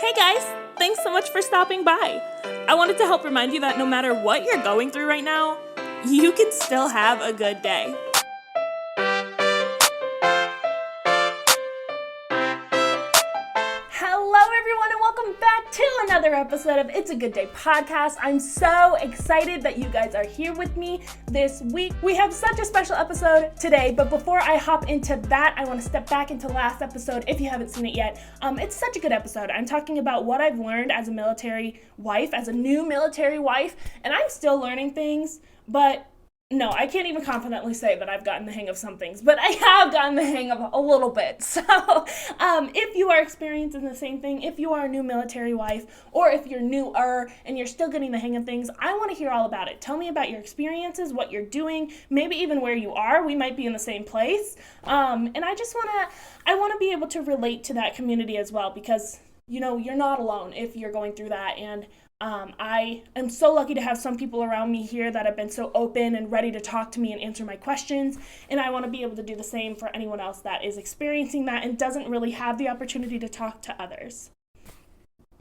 Hey guys, thanks so much for stopping by. I wanted to help remind you that no matter what you're going through right now, you can still have a good day. Hello everyone and welcome back to another episode of It's a Good Day podcast. I'm so excited that you guys are here with me this week. We have such a special episode today, but before I hop into that, I want to step back into last episode if you haven't seen it yet. It's such a good episode. I'm talking about what I've learned as a military wife, as a new military wife, and I'm still learning things, but no, I can't even confidently say that I've gotten the hang of some things, but I have gotten the hang of a little bit. So if you are experiencing the same thing, if you are a new military wife, or if you're newer and you're still getting the hang of things, I want to hear all about it. Tell me about your experiences, what you're doing, maybe even where you are. We might be in the same place. And I want to be able to relate to that community as well, because, you know, you're not alone if you're going through that. And I am so lucky to have some people around me here that have been so open and ready to talk to me and answer my questions, and I want to be able to do the same for anyone else that is experiencing that and doesn't really have the opportunity to talk to others.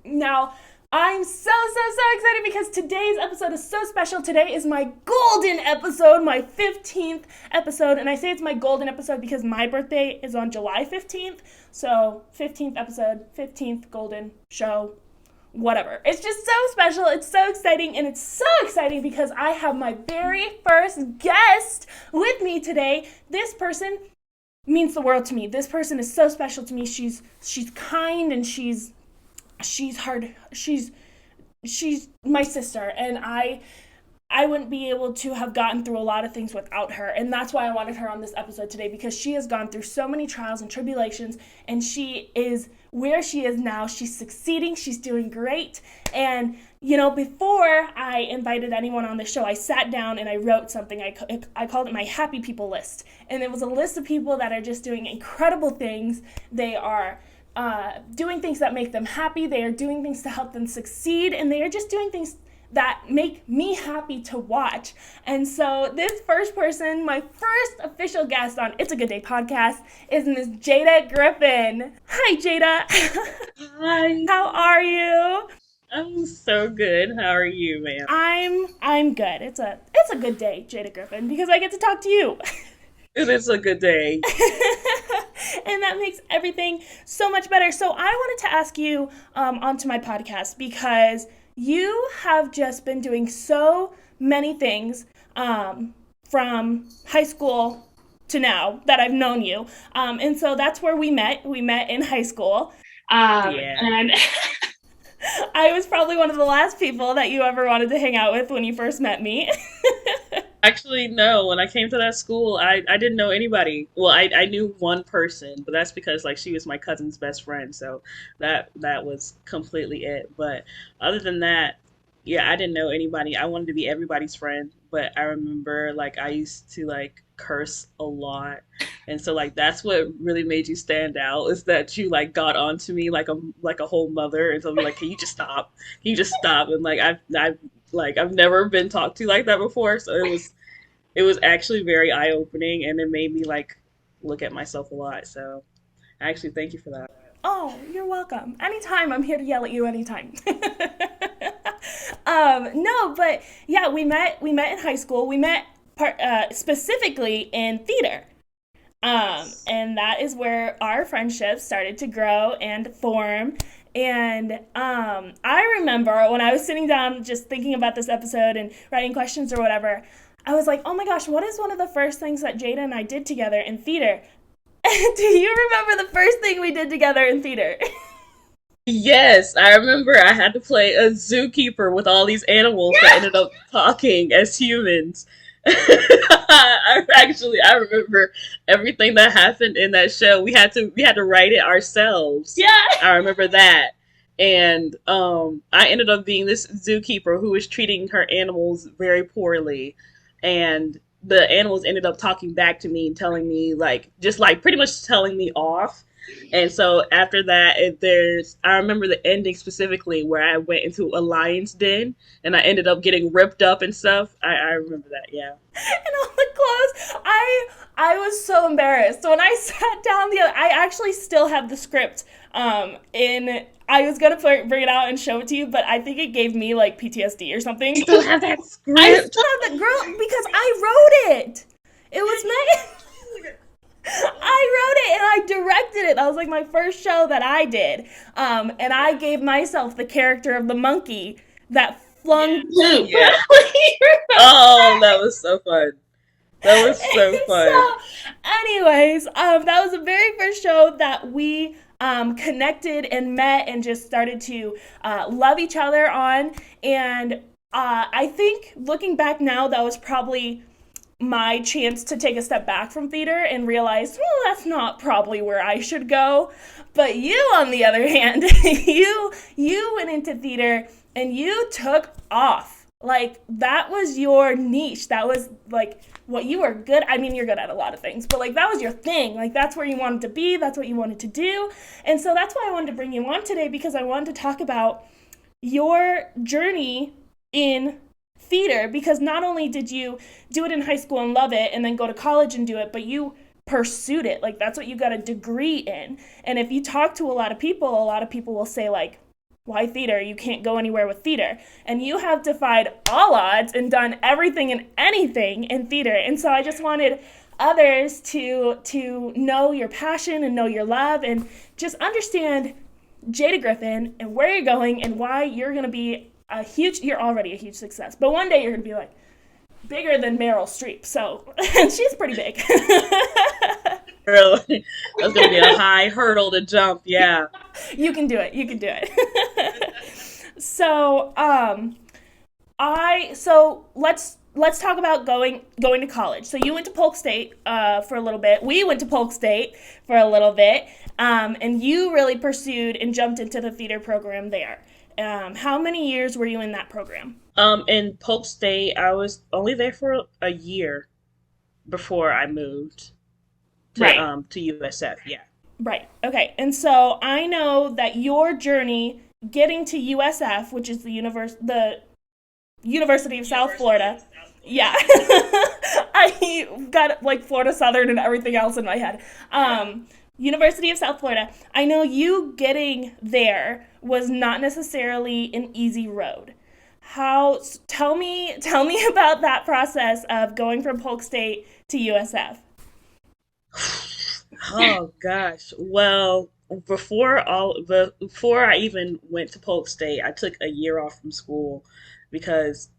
Now, I'm so excited because today's episode is so special. Today is my golden episode, my 15th episode, and I say it's my golden episode because my birthday is on July 15th, so 15th episode, 15th golden show. Whatever. It's just so special. It's so exciting, and it's so exciting because I have my very first guest with me today. This person means the world to me. This person is so special to me. She's kind, and she's hard. She's my sister, and I wouldn't be able to have gotten through a lot of things without her, and that's why I wanted her on this episode today, because she has gone through so many trials and tribulations, and she is where she is now. She's succeeding. She's doing great. And, you know, before I invited anyone on the show, I sat down and I wrote something. I called it my happy people list. And it was a list of people that are just doing incredible things. They are doing things that make them happy. They are doing things to help them succeed. And they are just doing things that make me happy to watch. And so this first person, my first official guest on It's a Good Day podcast, is Miss Jada Griffin. Hi, Jada. Hi. How are you? I'm so good. How are you, ma'am? I'm good. It's a good day, Jada Griffin, because I get to talk to you. It is a good day. And that makes everything so much better. So I wanted to ask you onto my podcast because you have just been doing so many things from high school to now that I've known you. And so that's where we met. We met in high school. And I was probably one of the last people that you ever wanted to hang out with when you first met me. Actually, no. When I came to that school, I didn't know anybody. Well, I knew one person, but that's because like she was my cousin's best friend. So that was completely it. But other than that, yeah, I didn't know anybody. I wanted to be everybody's friend, but I remember like I used to like curse a lot. And so like that's what really made you stand out, is that you like got onto me like a whole mother, and so I'm like, can you just stop? Can you just stop? And like I've never been talked to like that before, so it was actually very eye opening, and it made me like look at myself a lot. So I actually thank you for that. Oh, you're welcome. Anytime. I'm here to yell at you anytime. No, but yeah, we met in high school. We met specifically in theater. And that is where our friendship started to grow and form. And I remember when I was sitting down just thinking about this episode and writing questions or whatever, I was like, oh my gosh, what is one of the first things that Jada and I did together in theater? Do you remember the first thing we did together in theater? Yes, I remember I had to play a zookeeper with all these animals that ended up talking as humans. I remember everything that happened in that show. We had to write it ourselves. Yeah. I remember that. And I ended up being this zookeeper who was treating her animals very poorly. And the animals ended up talking back to me and telling me like just like pretty much telling me off. And so after that, I remember the ending specifically where I went into a lion's den and I ended up getting ripped up and stuff. I remember that, yeah. And all the clothes. I was so embarrassed when I sat down. I actually still have the script in I was gonna bring it out and show it to you, but I think it gave me like PTSD or something. Still have that I script. still have the girl because I wrote it. It was me. I wrote it and I directed it. That was like my first show that I did. And I gave myself the character of the monkey that flung poop. Yeah. Oh, that was so fun. That was so fun. So, anyways, that was the very first show that we connected and met and just started to love each other on. And I think looking back now, that was probably my chance to take a step back from theater and realize, well, that's not probably where I should go. But you, on the other hand, you went into theater and you took off. Like, that was your niche. That was like what you were good. I mean, you're good at a lot of things, but like that was your thing. Like, that's where you wanted to be. That's what you wanted to do. And so that's why I wanted to bring you on today, because I wanted to talk about your journey in theater, because not only did you do it in high school and love it and then go to college and do it, but you pursued it. Like, that's what you got a degree in. And if you talk to a lot of people will say like, why theater? You can't go anywhere with theater. And you have defied all odds and done everything and anything in theater. And so I just wanted others to know your passion and know your love and just understand Jada Griffin and where you're going and why you're going to be you're already a huge success. But one day you're going to be like bigger than Meryl Streep. So she's pretty big. Really? That's going to be a high hurdle to jump. Yeah. You can do it. You can do it. So, let's talk about going to college. So you went to Polk State for a little bit. We went to Polk State for a little bit, and you really pursued and jumped into the theater program there. How many years were you in that program? In Polk State, I was only there for a year before I moved to to USF. Yeah. Right. Okay. And so I know that your journey getting to USF, which is the University of South Florida. Yeah. I got like Florida Southern and everything else in my head. University of South Florida. I know you getting there was not necessarily an easy road. Tell me about that process of going from Polk State to USF. Oh gosh. Well, before I even went to Polk State, I took a year off from school because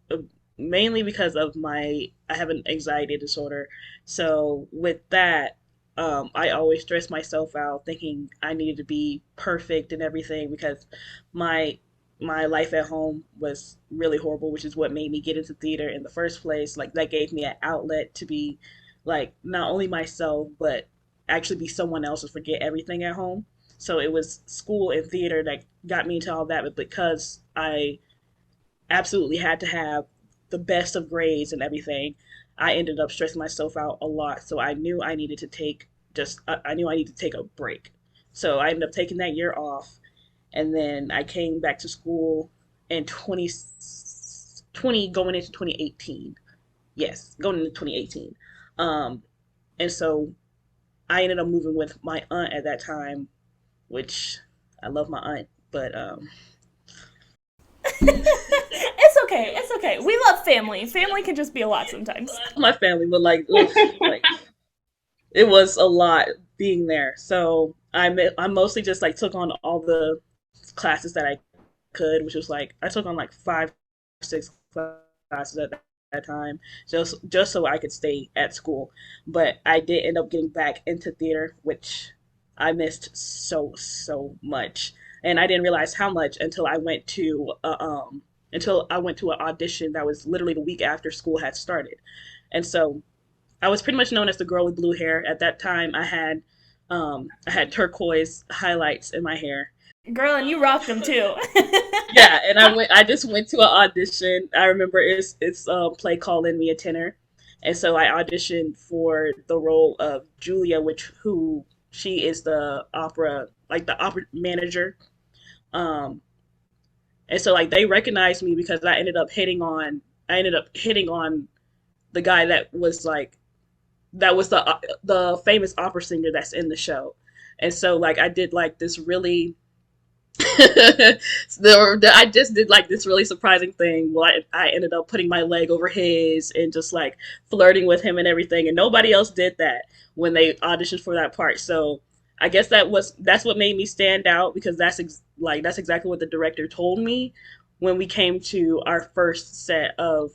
mainly because of I have an anxiety disorder. So with that, I always stressed myself out thinking I needed to be perfect and everything because my life at home was really horrible, which is what made me get into theater in the first place. Like, that gave me an outlet to be like not only myself but actually be someone else and forget everything at home. So it was school and theater that got me into all that, but because I absolutely had to have the best of grades and everything, I ended up stressing myself out a lot. So I knew I needed to take a break. So I ended up taking that year off, and then I came back to school in 2020, going into 2018. Yes, going into 2018. And so I ended up moving with my aunt at that time, which I love my aunt, but It's okay. It's okay. We love family. Family can just be a lot sometimes. my family would like, oof, like it was a lot being there. So I mostly just like took on all the classes that I could, which was like I took on like 5, 6 classes at that time, just so I could stay at school. But I did end up getting back into theater, which I missed so much, and I didn't realize how much until I went to an audition that was literally the week after school had started, and so I was pretty much known as the girl with blue hair. At that time, I had turquoise highlights in my hair. Girl, and you rocked them too. Yeah, and I just went to an audition. I remember it's a play called Lend Me a Tenor. And so I auditioned for the role of Julia, who she is the opera manager. Um and so like they recognized me because I ended up hitting on the guy that was the famous opera singer that's in the show. And so like I did like this really I just did like this really surprising thing. Well, I ended up putting my leg over his and just like flirting with him and everything, and nobody else did that when they auditioned for that part. So I guess that's what made me stand out because that's exactly what the director told me when we came to our first set of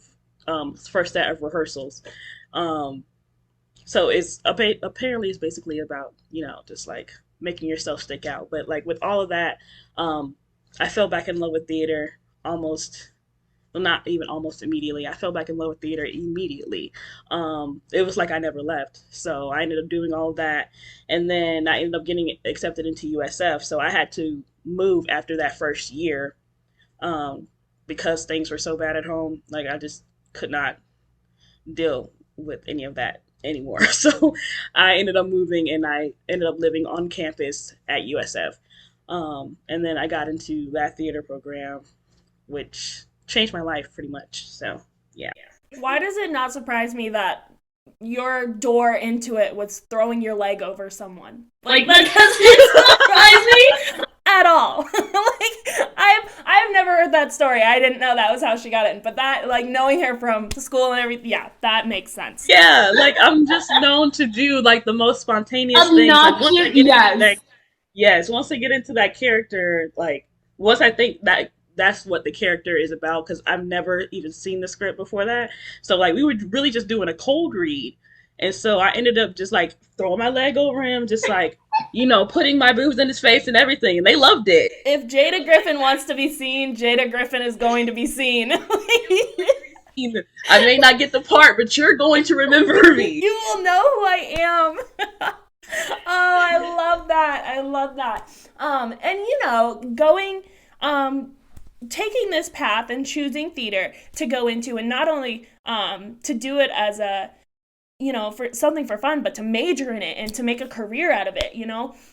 rehearsals. Um, so apparently it's basically about just like making yourself stick out. But like with all of that, um, I fell back in love with theater almost. Well, not even almost immediately. I fell back in love with theater immediately. It was like I never left. So I ended up doing all of that, and then I ended up getting accepted into USF. So I had to move after that first year um, because things were so bad at home. Like I just could not deal with any of that anymore. So I ended up moving and I ended up living on campus at USF. And then I got into that theater program, which changed my life pretty much. So yeah. Why does it not surprise me that your door into it was throwing your leg over someone? Like that doesn't surprise me at all. Like I've never heard that story. I didn't know that was how she got in. But that like knowing her from school and everything, yeah, that makes sense. Yeah, like I'm just known to do like the most spontaneous things. Like once I Obnoxious, get into yes. that yes, once I get into that character, like once I think that that's what the character is about, because I've never even seen the script before that. So like we were really just doing a cold read, and so I ended up just like throwing my leg over him, just like putting my boobs in his face and everything, and they loved it. If Jada Griffin wants to be seen, Jada Griffin is going to be seen. I may not get the part, but you're going to remember me. You will know who I am. Oh, I love that. I love that. And going taking this path and choosing theater to go into, and not only to do it as a for something for fun, but to major in it and to make a career out of it.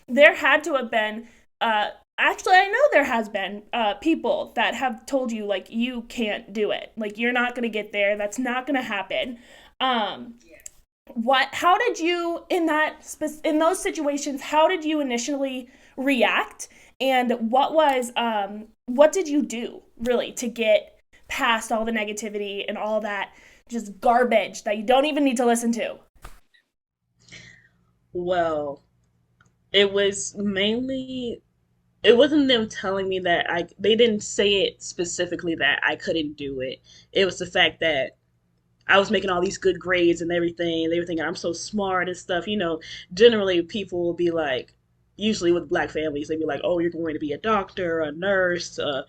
There had to have been actually, I know there has been people that have told you like you can't do it, like you're not gonna get there, that's not gonna happen. um how did you in those situations, how did you initially react, and what did you do really to get past all the negativity and all that just garbage that you don't even need to listen to? Well, it was mainly it wasn't them telling me that they didn't say it specifically that I couldn't do it. It was the fact that I was making all these good grades and everything. They were thinking I'm so smart and stuff. Generally people will be like, usually with black families, they'd be like, oh, you're going to be a doctor, a nurse, or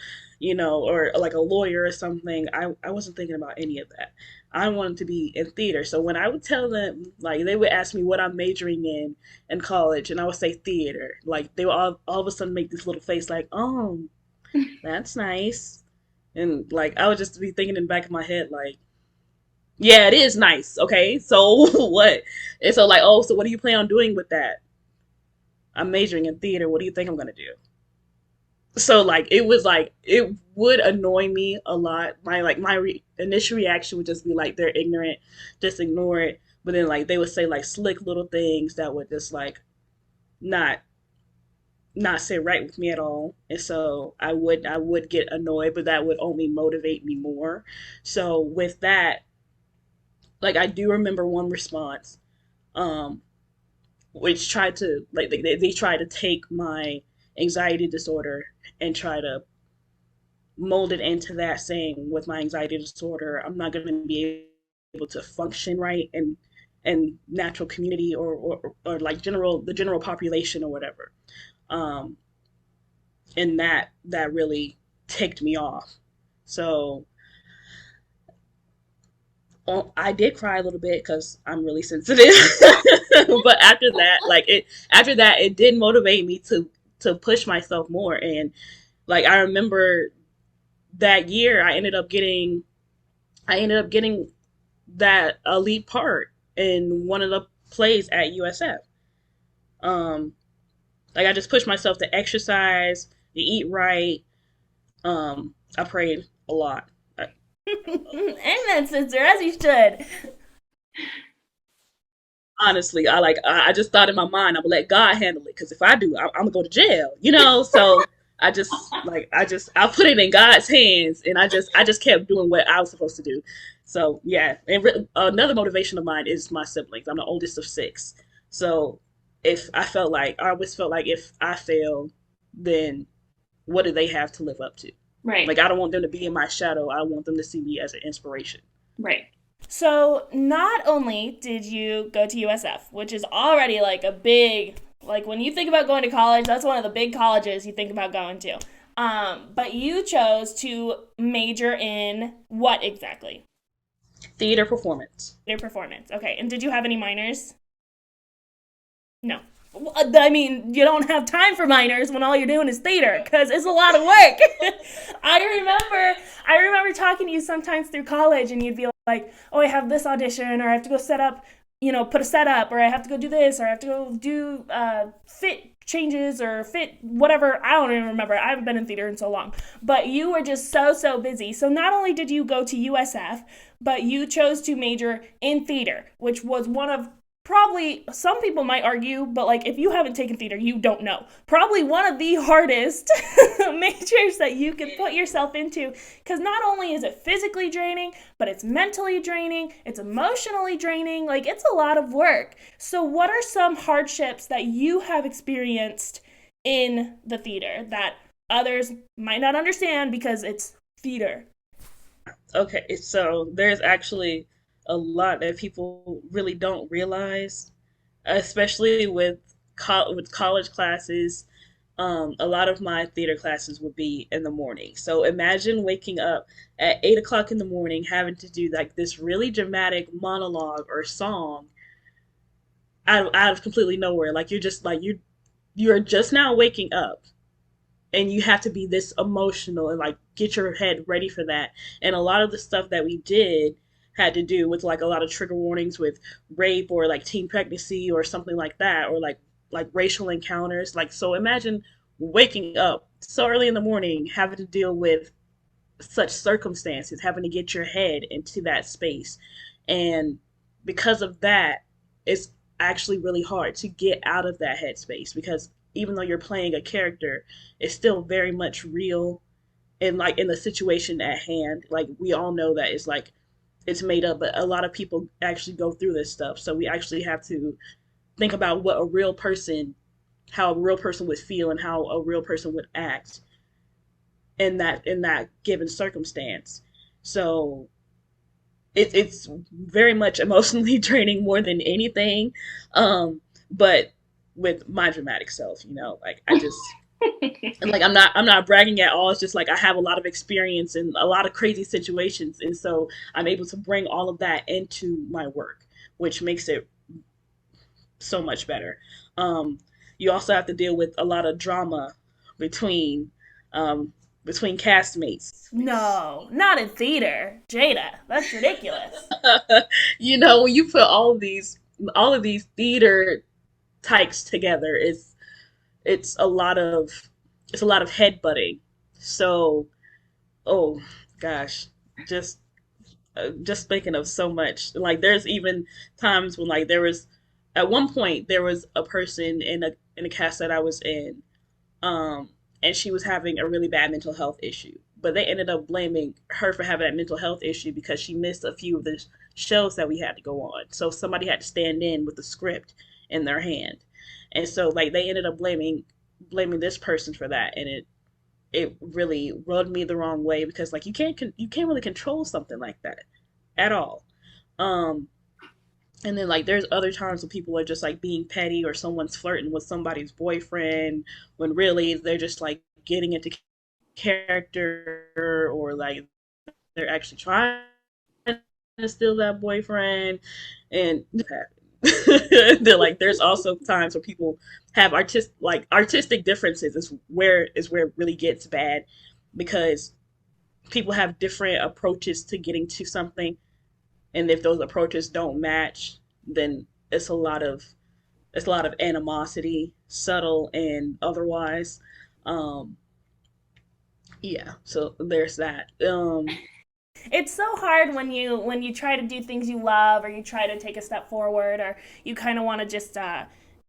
like a lawyer or something. I wasn't thinking about any of that. I wanted to be in theater. So when I would tell them, like, they would ask me what I'm majoring in college, and I would say theater. Like, they would all of a sudden make this little face, like, oh, that's nice. And, like, I would just be thinking in the back of my head, like, yeah, it is nice. Okay, so what? And so like, oh, so what do you plan on doing with that? I'm majoring in theater. What do you think I'm gonna do? So like, it was like it would annoy me a lot. Initial reaction would just be like, they're ignorant, just ignore it. But then like they would say like slick little things that would just like not not sit right with me at all. And so I would get annoyed, but that would only motivate me more. So with that, like I do remember one response, um, which tried to like they tried to take my anxiety disorder and try to mold it into that, saying with my anxiety disorder, I'm not going to be able to function right and natural community or like the general population or whatever. Um, and that really ticked me off. So I did cry a little bit because I'm really sensitive. But after that, it did motivate me to push myself more. And like I remember that year, I ended up getting that elite part in one of the plays at USF. Um, like I just pushed myself to exercise, to eat right. I prayed a lot. Amen, sister, as you should. Honestly, I just thought in my mind, I'm gonna let God handle it, because if I do, I'm gonna go to jail. So I put it in God's hands, and I just kept doing what I was supposed to do. So yeah, and another motivation of mine is my siblings. I'm the oldest of six, so if I always felt like if I fail, then what do they have to live up to? Right. Like I don't want them to be in my shadow. I want them to see me as an inspiration. Right. So, not only did you go to USF, which is already like a big, like when you think about going to college, that's one of the big colleges you think about going to. But you chose to major in what exactly? Theater performance. Theater performance. Okay. And did you have any minors? No. I mean, you don't have time for minors when all you're doing is theater because it's a lot of work. I remember talking to you sometimes through college, and you'd be like, "Oh, I have this audition, or I have to go set up, put a setup, or I have to go do this, or I have to go do fit changes or fit whatever." I don't even remember. I haven't been in theater in so long. But you were just so busy. So not only did you go to USF, but you chose to major in theater, which was one of probably, some people might argue, but like if you haven't taken theater, you don't know. Probably one of the hardest majors that you can put yourself into, because not only is it physically draining, but it's mentally draining, it's emotionally draining. Like it's a lot of work. So, what are some hardships that you have experienced in the theater that others might not understand because it's theater? Okay, so there's actually a lot that people really don't realize, especially with with college classes. A lot of my theater classes would be in the morning. So imagine waking up at 8 o'clock in the morning, having to do like this really dramatic monologue or song out of completely nowhere. Like you're just like you're just now waking up, and you have to be this emotional and like get your head ready for that. And a lot of the stuff that we did had to do with like a lot of trigger warnings with rape or like teen pregnancy or something like that, or like racial encounters. Like so imagine waking up so early in the morning having to deal with such circumstances, having to get your head into that space. And because of that, it's actually really hard to get out of that headspace, because even though you're playing a character, it's still very much real, and like in the situation at hand. Like we all know that it's like it's made up, but a lot of people actually go through this stuff. So we actually have to think about what a real person, how a real person would feel and how a real person would act in that given circumstance. So it's very much emotionally draining more than anything. But with my dramatic self, like I just and like I'm not bragging at all. It's just like I have a lot of experience in a lot of crazy situations, and so I'm able to bring all of that into my work, which makes it so much better. Um, you also have to deal with a lot of drama between um, between castmates. No, not in theater. Jada, that's ridiculous. When you put all of these theater types together, it's it's a lot of headbutting. So, oh gosh, just just thinking of so much. Like there's even times when like there was at one point there was a person in a cast that I was in, um, and she was having a really bad mental health issue. But they ended up blaming her for having that mental health issue because she missed a few of the shows that we had to go on. So somebody had to stand in with the script in their hand, and so like they ended up blaming this person for that, and it really rubbed me the wrong way, because like you can't really control something like that at all. Um, and then like there's other times when people are just like being petty, or someone's flirting with somebody's boyfriend when really they're just like getting into character, or like they're actually trying to steal that boyfriend. And they're like there's also times where people have artistic differences, is where it really gets bad, because people have different approaches to getting to something, and if those approaches don't match, then it's a lot of animosity, subtle and otherwise. Um, yeah, so there's that. It's so hard when you try to do things you love, or you try to take a step forward, or you kind of want to just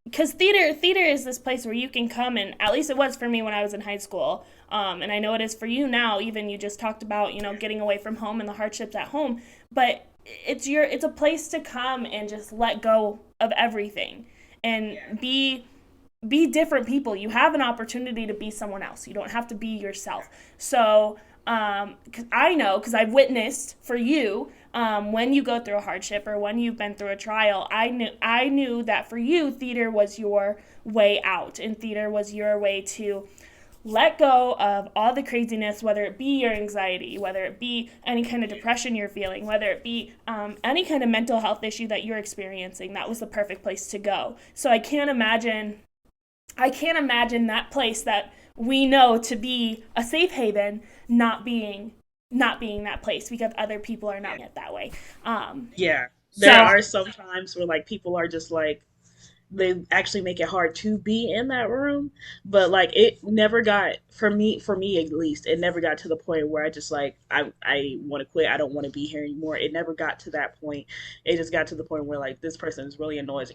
because theater is this place where you can come, and at least it was for me when I was in high school, and I know it is for you now. Even you just talked about getting away from home and the hardships at home, but it's a place to come and just let go of everything and be different people. You have an opportunity to be someone else. You don't have to be yourself. So, 'cause I know, because I've witnessed for you, when you go through a hardship or when you've been through a trial, I knew that for you, theater was your way out, and theater was your way to let go of all the craziness, whether it be your anxiety, whether it be any kind of depression you're feeling, whether it be any kind of mental health issue that you're experiencing. That was the perfect place to go. So I can't imagine that place that we know to be a safe haven not being that place because other people are not it that way. Yeah. There So are some times where like people are just like they actually make it hard to be in that room, but like it never got for me at least, it never got to the point where I just like I want to quit. I don't want to be here anymore. It never got to that point. It just got to the point where like this person is really annoying.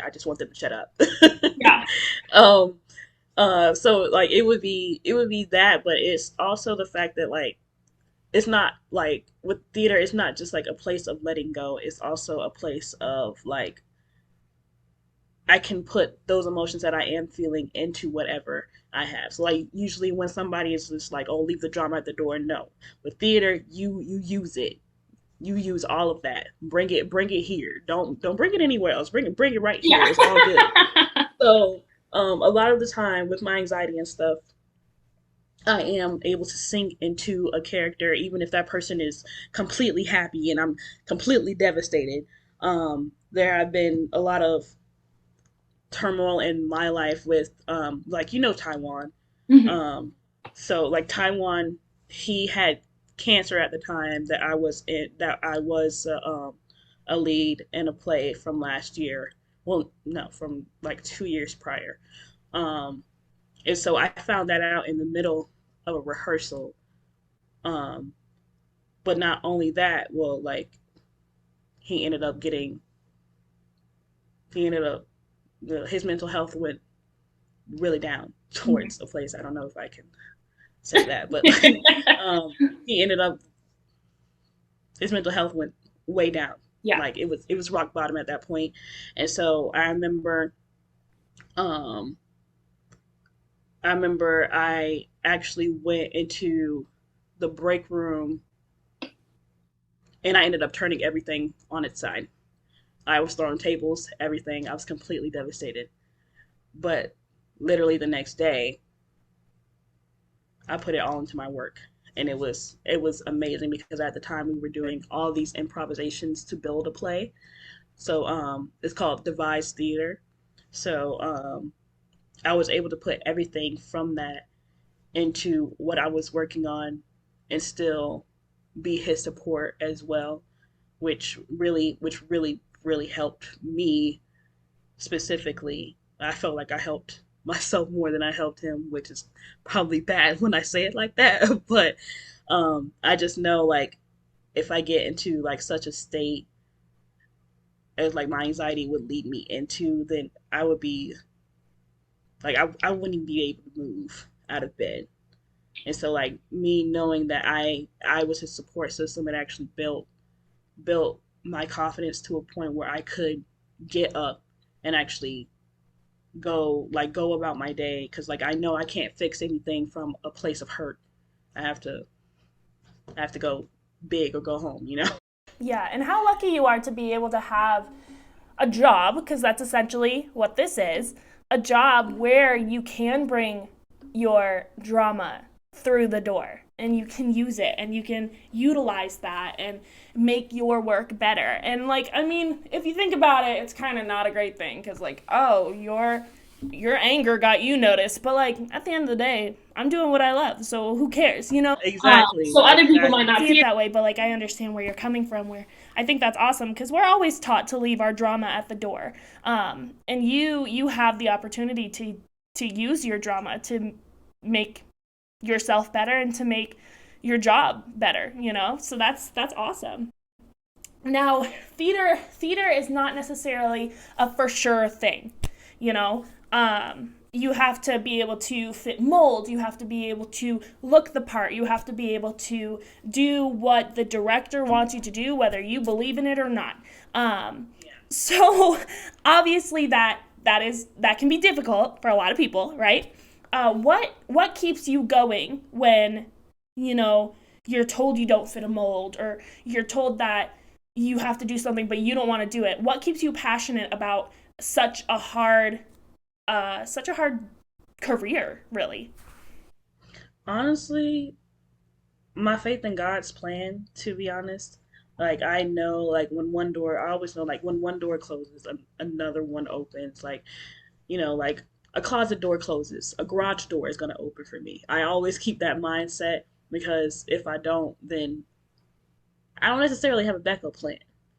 I just want them to shut up. yeah, um so like it would be that, but it's also the fact that like it's not like with theater, it's not just like a place of letting go. It's also a place of like I can put those emotions that I am feeling into whatever I have. So like usually when somebody is just like, "Oh, leave the drama at the door," no. With theater, you use it. You use all of that. Bring it here. Don't bring it anywhere else. Bring it right here. yeah, It's all good. So a lot of the time with my anxiety and stuff, I am able to sink into a character, even if that person is completely happy and I'm completely devastated. There have been a lot of turmoil in my life with like Taiwan. hmm So like Taiwan, he had cancer at the time that I was a lead in a play from last year. Well, no, from like 2 years prior. Um, and so I found that out in the middle of a rehearsal. Um, but not only that, well, like he ended up getting he ended up his mental health went really down towards a place. I don't know if I can say that, but like um, he ended up his mental health went way down. yeah, Like it was rock bottom at that point. And so um I actually went into the break room and I ended up turning everything on its side. I was throwing tables, everything. I was completely devastated. But literally the next day, I put it all into my work. And it was amazing because at the time we were doing all these improvisations to build a play. So it's called devised theater. So I was able to put everything from that into what I was working on and still be his support as well, which really helped me specifically. I felt like I helped myself more than I helped him, which is probably bad when I say it like that. But I just know like if I get into like such a state as like my anxiety would lead me into, then I would be like I wouldn't even be able to move out of bed. And so like me knowing that I was his support system, it actually built my confidence to a point where I could get up and actually go about my day because like I know I can't fix anything from a place of hurt. I have to I have to go big or go home. yeah. And how lucky you are to be able to have a job, because that's essentially what this is, a job where you can bring your drama through the door and you can use it and you can utilize that and make your work better. And like, I mean, if you think about it, it's kind of not a great thing because like, oh, your anger got you noticed, but like at the end of the day, I'm doing what I love, so who cares? Exactly, So other people might not exactly. see it that way, but like I understand where you're coming from. Where I think that's awesome because we're always taught to leave our drama at the door, and you have the opportunity to use your drama to make yourself better and to make your job better. So that's awesome. Now, theater is not necessarily a for sure thing, you know. You have to be able to fit mold. You have to be able to look the part. You have to be able to do what the director wants you to do, whether you believe in it or not. So obviously that can be difficult for a lot of people, right? What keeps you going when you know you're told you don't fit a mold, or you're told that you have to do something but you don't want to do it? What keeps you passionate about such a hard career, really? Honestly, my faith in God's plan, to be honest. Like I know, like when one door, I always know, like when one door closes, another one opens. Like like a closet door closes, a garage door is gonna open for me. I always keep that mindset because if I don't, then I don't necessarily have a backup plan.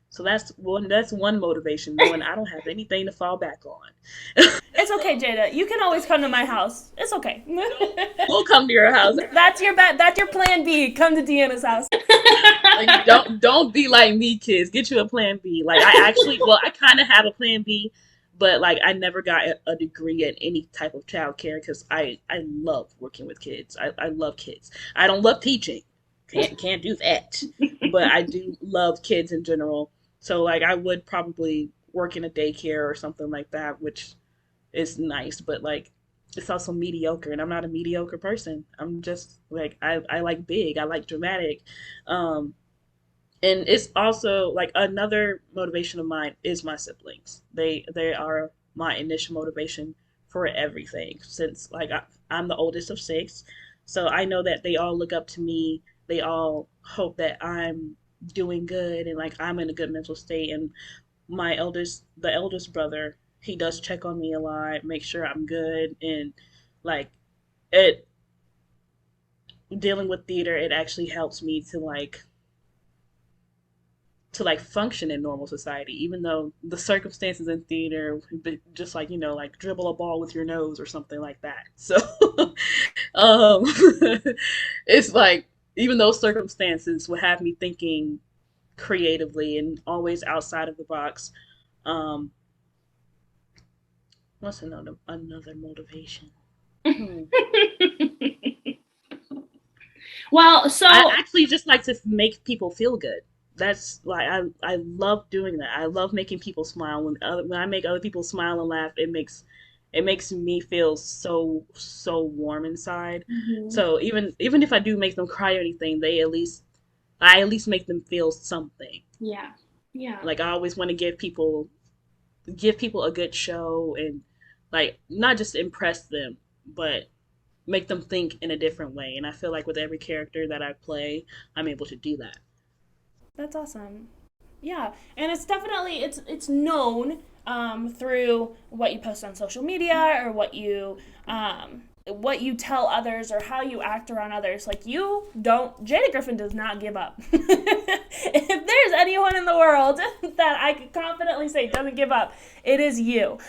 So that's one motivation, knowing I don't have anything to fall back on. It's okay, Jada. You can always come to my house. It's okay. We'll come to your house. That's your plan B. Come to Deanna's house. Like don't be like me, kids. Get you a plan B. Like I actually, well, I kind of have a plan B, but like I never got a degree in any type of child care because I love working with kids. I love kids. I don't love teaching. Can't do that. But I do love kids in general. So like I would probably work in a daycare or something like that, which is nice, but like it's also mediocre, and I'm not a mediocre person. I'm just like I like big, I like dramatic. Um and it's also like another motivation of mine is my siblings. They are my initial motivation for everything since like I'm the oldest of six. So I know that they all look up to me. They all hope that I'm doing good and like I'm in a good mental state. And the eldest brother, he does check on me a lot, make sure I'm good, and like it dealing with theater, it actually helps me to like function in normal society, even though the circumstances in theater, just like like dribble a ball with your nose or something like that. So, um, it's like even those circumstances would have me thinking creatively and always outside of the box. Um, what's another motivation? Hmm. Well, I so actually just like to make people feel good. That's like I love doing that. I love making people smile. When I make other people smile and laugh, it makes me feel so warm inside. mhm. So even if I do make them cry or anything, I at least make them feel something. Yeah. Yeah. Like I always want to give people a good show and like not just impress them, but make them think in a different way. And I feel like with every character that I play, I'm able to do that. That's awesome. Yeah, and it's definitely it's known through what you post on social media, or what you tell others, or how you act around others. Like, you don't, Jada Griffin does not give up. If there's anyone in the world that I could confidently say doesn't give up, it is you.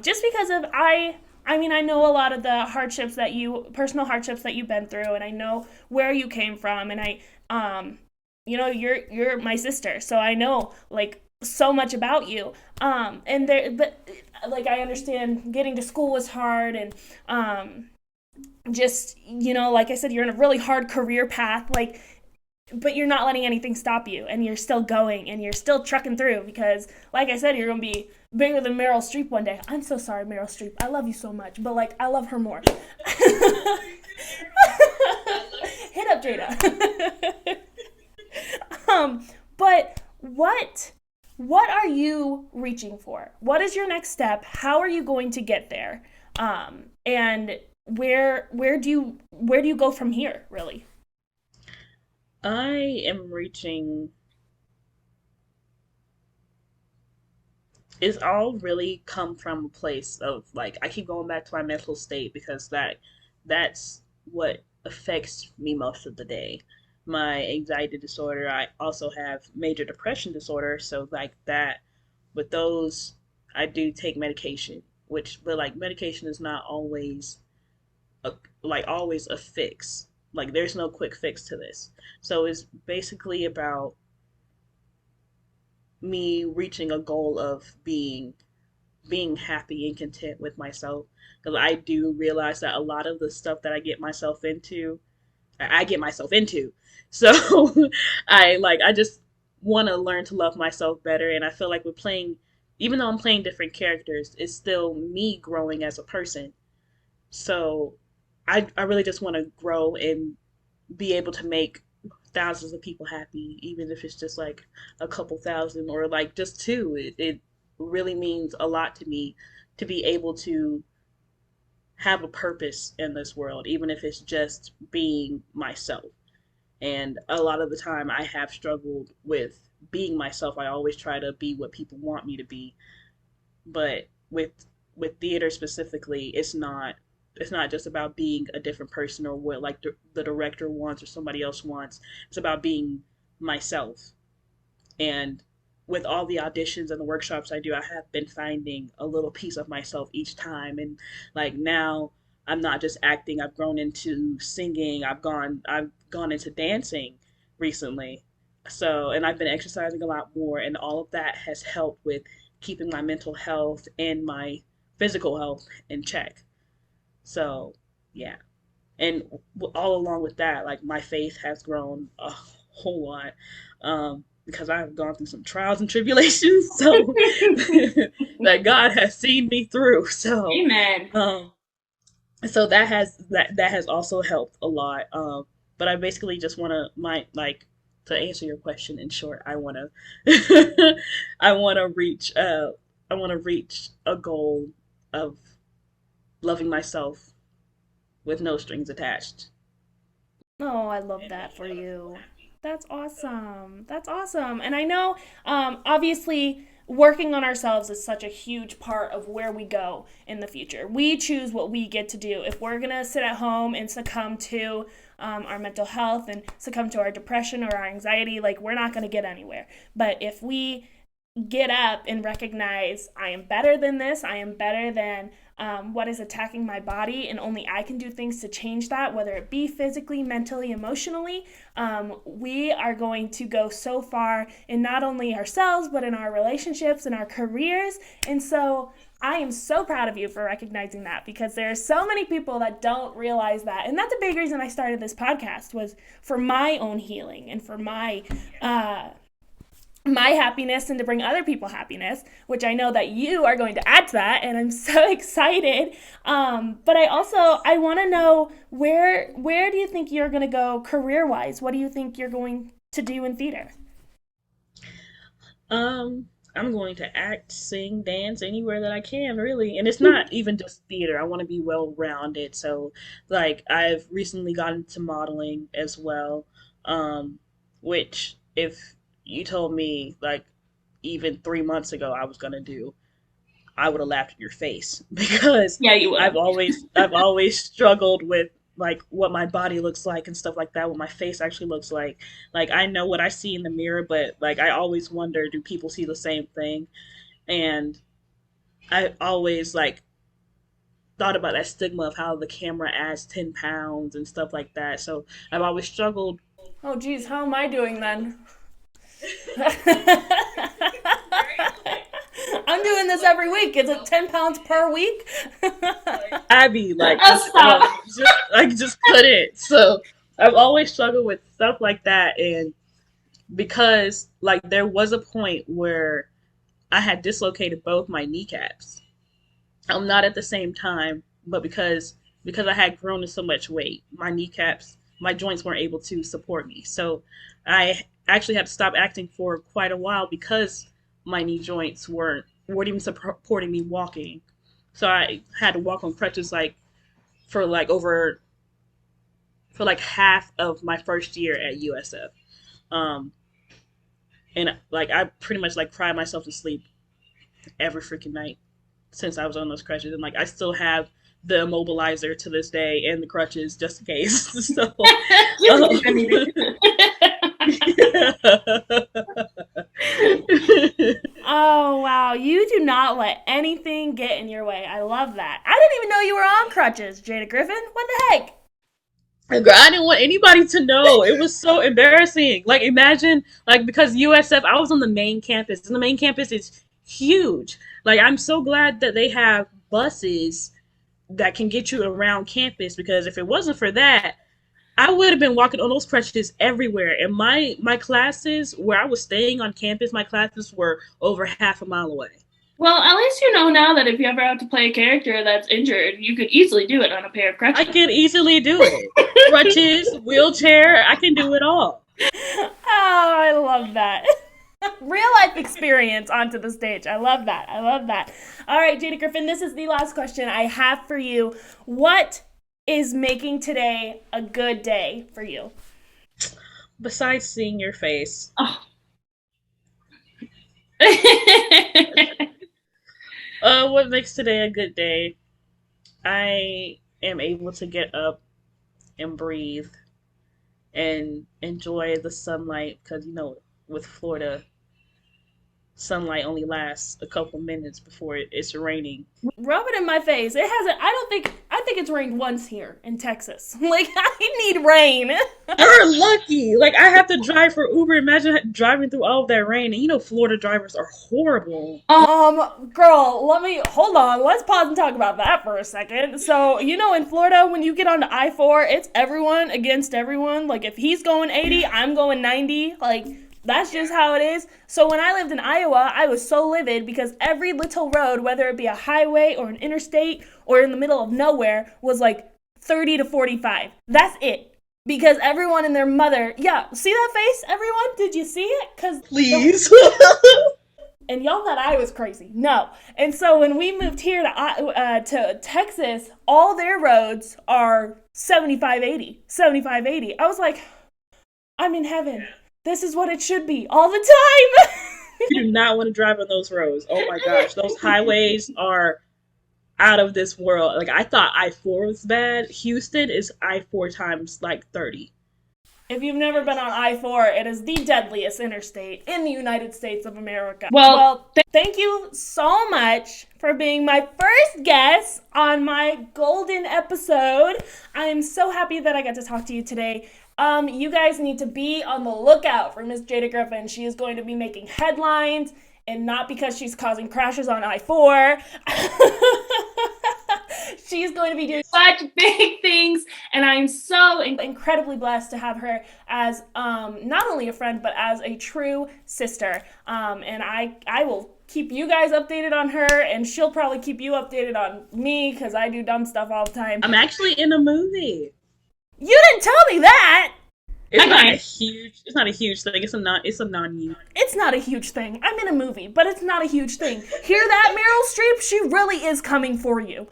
Just because of I mean, I know a lot of the personal hardships that you've been through, and I know where you came from, and you're my sister, so I know like so much about you. And there, but like I understand getting to school was hard, and just like I said, you're in a really hard career path, like, but you're not letting anything stop you, and you're still going, and you're still trucking through, because like I said, you're gonna be bigger than Meryl Streep one day. I'm so sorry, Meryl Streep. I love you so much, but like I love her more. Hit up Jada. But what are you reaching for? What is your next step? How are you going to get there? And where do you go from here, really? I am reaching It's all really come from a place of like I keep going back to my mental state because that's what affects me most of the day. My anxiety disorder, I also have major depression disorder, so like that with those I do take medication, which but like medication is not a, always a fix. Like there's no quick fix to this. So it's basically about me reaching a goal of being happy and content with myself, because I do realize that a lot of the stuff that I get myself into. So I just want to learn to love myself better, and I feel like with playing, even though I'm playing different characters, it's still me growing as a person. So I really just want to grow and be able to make thousands of people happy, even if it's just like a couple thousand or like just two. It really means a lot to me to be able to have a purpose in this world, even if it's just being myself. And a lot of the time, I have struggled with being myself. I always try to be what people want me to be, but with theater specifically, it's not just about being a different person or what like the director wants or somebody else wants. It's about being myself. And with all the auditions and the workshops I do, I have been finding a little piece of myself each time. And like now, I'm not just acting. I've grown into singing. I've gone into dancing recently. So, and I've been exercising a lot more, and all of that has helped with keeping my mental health and my physical health in check. So, yeah. And all along with that, like my faith has grown a whole lot, because I've gone through some trials and tribulations, so that God has seen me through. So, Amen. um, so that has also helped a lot. But I basically just want to my like to answer your question in short. I want to I want to reach I want to reach a goal of loving myself with no strings attached. Oh, I love that for you. That's awesome. That's awesome. And I know, obviously, working on ourselves is such a huge part of where we go in the future. We choose what we get to do. If we're going to sit at home and succumb to our mental health and succumb to our depression or our anxiety, like, we're not going to get anywhere. But if we get up and recognize I am better than this. I am better than what is attacking my body, and only I can do things to change that, whether it be physically, mentally, emotionally. We are going to go so far in not only ourselves, but in our relationships and our careers. And so I am so proud of you for recognizing that, because there are so many people that don't realize that. And that's a big reason I started this podcast, was for my own healing and for my happiness and to bring other people happiness, which I know that you are going to add to that, and I'm so excited. But I want to know, where do you think you're going to go career wise? What do you think you're going to do in theater? I'm going to act, sing, dance anywhere that I can, really. And it's not even just theater. I want to be well rounded. So, like, I've recently gotten into modeling as well. Which, if you told me, like, even 3 months ago I was gonna do, I would have laughed in your face because Yeah, you would have. I've always struggled with like what my body looks like and stuff like that, what my face actually looks like. Like I know what I see in the mirror, but like I always wonder, do people see the same thing? And I always like thought about that stigma of how the camera adds 10 pounds and stuff like that. So I've always struggled. Oh, geez, how am I doing then? I'm doing this every week. Is it 10 pounds per week? Abby, like Oh, stop. just couldn't. So I've always struggled with stuff like that, and because like there was a point where I had dislocated both my kneecaps. Not at the same time, but because I had grown to so much weight, my joints weren't able to support me. So I actually had to stop acting for quite a while because my knee joints weren't even supporting me walking. So I had to walk on crutches like for like over for like half of my first year at USF. Um, and like I pretty much like cried myself to sleep every freaking night since I was on those crutches, and like I still have the immobilizer to this day and the crutches just in case. So, um, Oh, wow. You do not let anything get in your way. I love that. I didn't even know you were on crutches, Jada Griffin. What the heck? Girl, I didn't want anybody to know. It was so embarrassing. Like, imagine, like, because USF, I was on the main campus, and the main campus is huge. Like, I'm so glad that they have buses that can get you around campus, because if it wasn't for that, I would have been walking on those crutches everywhere. And my classes, where I was staying on campus, my classes were over half a mile away. Well, at least you know now that if you ever have to play a character that's injured, you could easily do it on a pair of I crutches. can easily do it. Crutches, wheelchair, I can do it all. Oh, I love that. Real life experience onto the stage. I love that. I love that. All right, Jada Griffin, this is the last question I have for you. What is making today a good day for you? Besides seeing your face. Oh. What makes today a good day? I am able to get up and breathe and enjoy the sunlight, because with Florida, sunlight only lasts a couple minutes before it's raining. Rub it in my face. It hasn't. I think it's rained once here in Texas. Like, I need rain. You're lucky. Like, I have to drive for Uber. Imagine driving through all of that rain. And Florida drivers are horrible. Girl, hold on. Let's pause and talk about that for a second. So, in Florida, when you get onto I-4, it's everyone against everyone. Like, if he's going 80, I'm going 90. Like, that's just how it is. So when I lived in Iowa, I was so livid because every little road, whether it be a highway or an interstate or in the middle of nowhere, was like 30 to 45. That's it. Because everyone and their mother, yeah, see that face, everyone? Did you see it? Please. And y'all thought I was crazy. No. And so when we moved here to Texas, all their roads are 75, 80. 75, 80. I was like, I'm in heaven. This is what it should be all the time. You do not want to drive on those roads. Oh my gosh. Those highways are out of this world. Like, I thought I-4 was bad. Houston is I-4 times like 30. If you've never been on I-4, it is the deadliest interstate in the United States of America. Well, thank you so much for being my first guest on my golden episode. I am so happy that I got to talk to you today. You guys need to be on the lookout for Miss Jada Griffin. She is going to be making headlines, and not because she's causing crashes on I-4. She's going to be doing such big things, and I'm so incredibly blessed to have her as not only a friend, but as a true sister. And I will keep you guys updated on her, and she'll probably keep you updated on me, because I do dumb stuff all the time. I'm actually in a movie. You didn't tell me that. It's not a huge thing. It's a non-huge. It's not a huge thing. I'm in a movie, but it's not a huge thing. Hear that, Meryl Streep? She really is coming for you.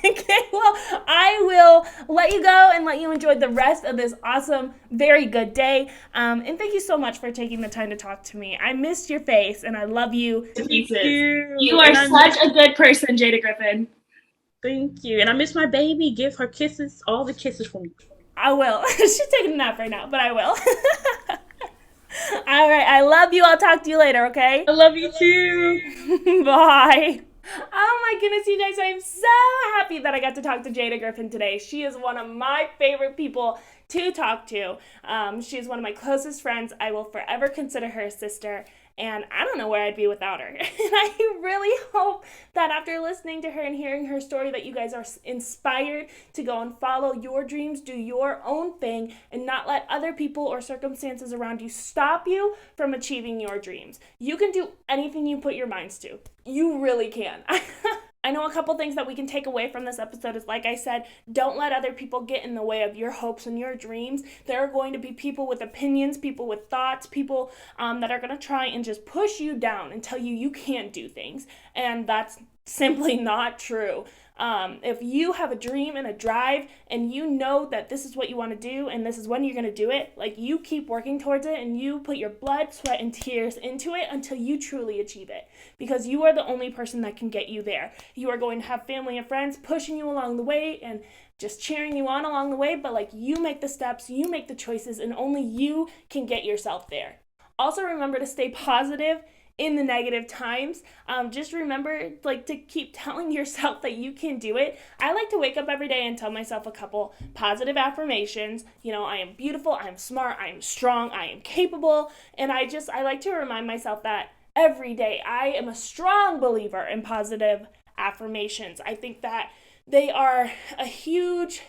Okay, well, I will let you go and let you enjoy the rest of this awesome, very good day. And thank you so much for taking the time to talk to me. I missed your face, and I love you to pieces. You are such a good person, Jada Griffin. Thank you. And I miss my baby. Give her kisses, all the kisses from me. I will. She's taking a nap right now, but I will. All right. I love you. I'll talk to you later, okay? I love you too. Bye. Oh my goodness, you guys. I'm so happy that I got to talk to Jada Griffin today. She is one of my favorite people to talk to. She is one of my closest friends. I will forever consider her a sister. And I don't know where I'd be without her. And I really hope that after listening to her and hearing her story that you guys are inspired to go and follow your dreams, do your own thing, and not let other people or circumstances around you stop you from achieving your dreams. You can do anything you put your minds to. You really can. I know a couple things that we can take away from this episode is, like I said, don't let other people get in the way of your hopes and your dreams. There are going to be people with opinions, people with thoughts, people that are going to try and just push you down and tell you can't do things. And that's simply not true. If you have a dream and a drive and you know that this is what you want to do and this is when you're going to do it, like, you keep working towards it and you put your blood, sweat, and tears into it until you truly achieve it, because you are the only person that can get you there. You are going to have family and friends pushing you along the way and just cheering you on along the way, but like, you make the steps, you make the choices, and only you can get yourself there. Also, remember to stay positive in the negative times. Just remember, like, to keep telling yourself that you can do it. I like to wake up every day and tell myself a couple positive affirmations. You know, I am beautiful, I am smart, I am strong, I am capable. And I like to remind myself that every day. I am a strong believer in positive affirmations. I think that they are a huge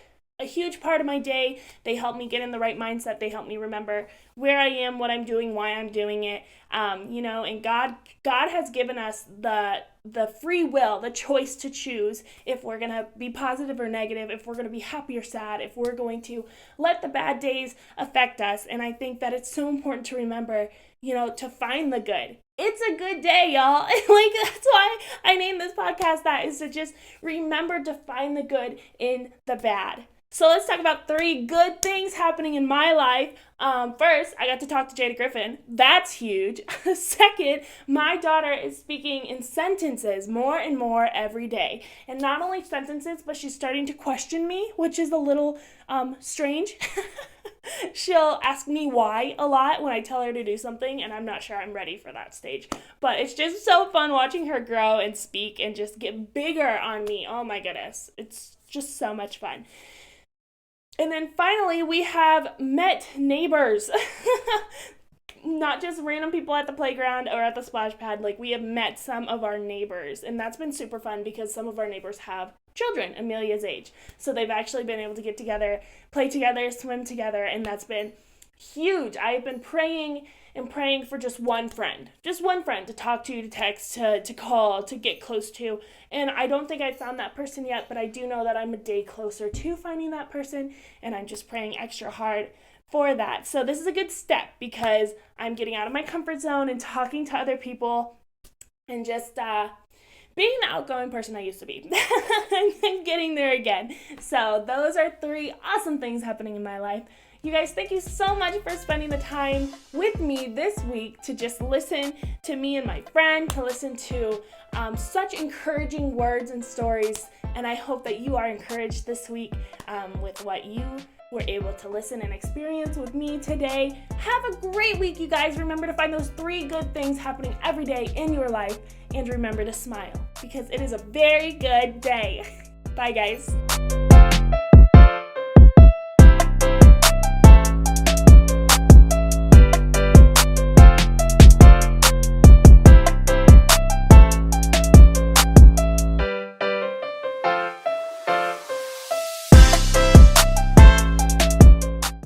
part of my day. They help me get in the right mindset. They help me remember where I am, what I'm doing, why I'm doing it. And God has given us the free will, the choice to choose if we're going to be positive or negative, if we're going to be happy or sad, if we're going to let the bad days affect us. And I think that it's so important to remember, to find the good. It's a good day, y'all. Like, that's why I named this podcast that, is to just remember to find the good in the bad. So let's talk about 3 good things happening in my life. First, I got to talk to Jada Griffin. That's huge. Second, my daughter is speaking in sentences more and more every day. And not only sentences, but she's starting to question me, which is a little strange. She'll ask me why a lot when I tell her to do something, and I'm not sure I'm ready for that stage. But it's just so fun watching her grow and speak and just get bigger on me. Oh my goodness. It's just so much fun. And then finally, we have met neighbors. Not just random people at the playground or at the splash pad. Like, we have met some of our neighbors, and that's been super fun because some of our neighbors have children Amelia's age. So they've actually been able to get together, play together, swim together, and that's been huge. I've been praying for just one friend to talk to text, to call, to get close to. And I don't think I found that person yet, but I do know that I'm a day closer to finding that person, and I'm just praying extra hard for that. So this is a good step because I'm getting out of my comfort zone and talking to other people and just being the outgoing person I used to be. I'm getting there again. So those are 3 awesome things happening in my life. You guys, thank you so much for spending the time with me this week to just listen to me and my friend, to listen to such encouraging words and stories. And I hope that you are encouraged this week with what you were able to listen and experience with me today. Have a great week, you guys. Remember to find those 3 good things happening every day in your life. And remember to smile because it is a very good day. Bye, guys.